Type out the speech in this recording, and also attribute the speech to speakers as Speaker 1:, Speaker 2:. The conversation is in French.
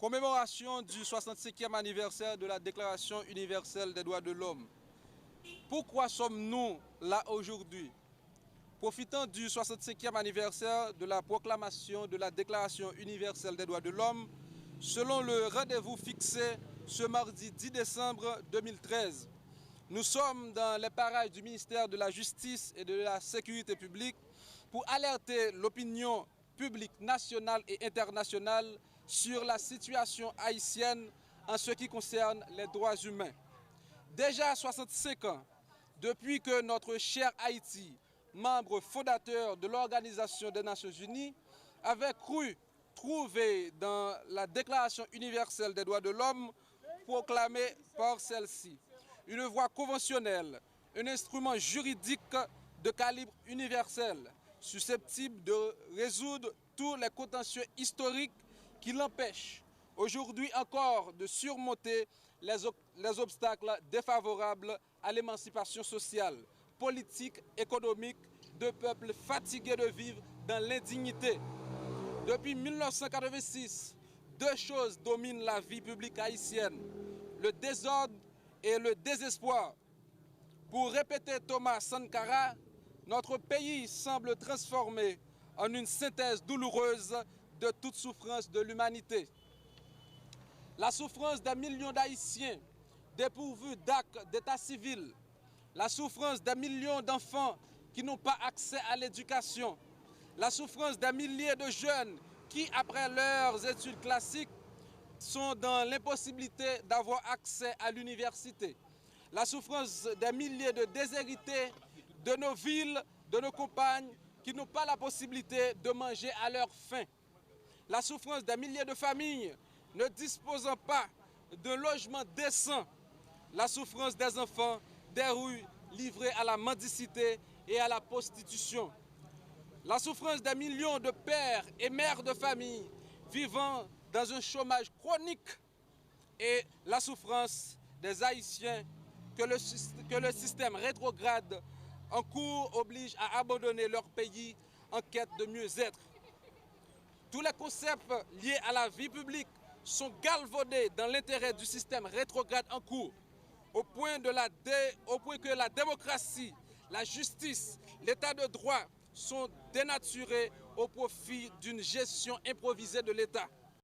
Speaker 1: Commémoration du 65e anniversaire de la Déclaration universelle des droits de l'homme. Pourquoi sommes-nous là aujourd'hui? Profitant du 65e anniversaire de la proclamation de la Déclaration universelle des droits de l'homme, selon le rendez-vous fixé ce mardi 10 décembre 2013, nous sommes dans les parages du ministère de la Justice et de la Sécurité publique pour alerter l'opinion publique nationale et internationale sur la situation haïtienne en ce qui concerne les droits humains. Déjà 65 ans, depuis que notre cher Haïti, membre fondateur de l'Organisation des Nations Unies, avait cru trouver dans la Déclaration universelle des droits de l'homme proclamée par celle-ci une voie conventionnelle, un instrument juridique de calibre universel, susceptible de résoudre tous les contentieux historiques qui l'empêchent aujourd'hui encore de surmonter les obstacles défavorables à l'émancipation sociale, politique, économique de peuples fatigués de vivre dans l'indignité. Depuis 1986, deux choses dominent la vie publique haïtienne, le désordre et le désespoir. Pour répéter Thomas Sankara, notre pays semble transformé en une synthèse douloureuse de toute souffrance de l'humanité. La souffrance des millions d'Haïtiens dépourvus d'actes d'état civil, la souffrance des millions d'enfants qui n'ont pas accès à l'éducation, la souffrance des milliers de jeunes qui, après leurs études classiques, sont dans l'impossibilité d'avoir accès à l'université, la souffrance des milliers de déshérités de nos villes, de nos campagnes, qui n'ont pas la possibilité de manger à leur faim, la souffrance des milliers de familles ne disposant pas de logement décent, la souffrance des enfants des rues livrés à la mendicité et à la prostitution, la souffrance des millions de pères et mères de famille vivant dans un chômage chronique et la souffrance des Haïtiens que le système rétrograde en cours oblige à abandonner leur pays en quête de mieux-être. Tous les concepts liés à la vie publique sont galvaudés dans l'intérêt du système rétrograde en cours, au point que la démocratie, la justice, l'état de droit sont dénaturés au profit d'une gestion improvisée de l'État.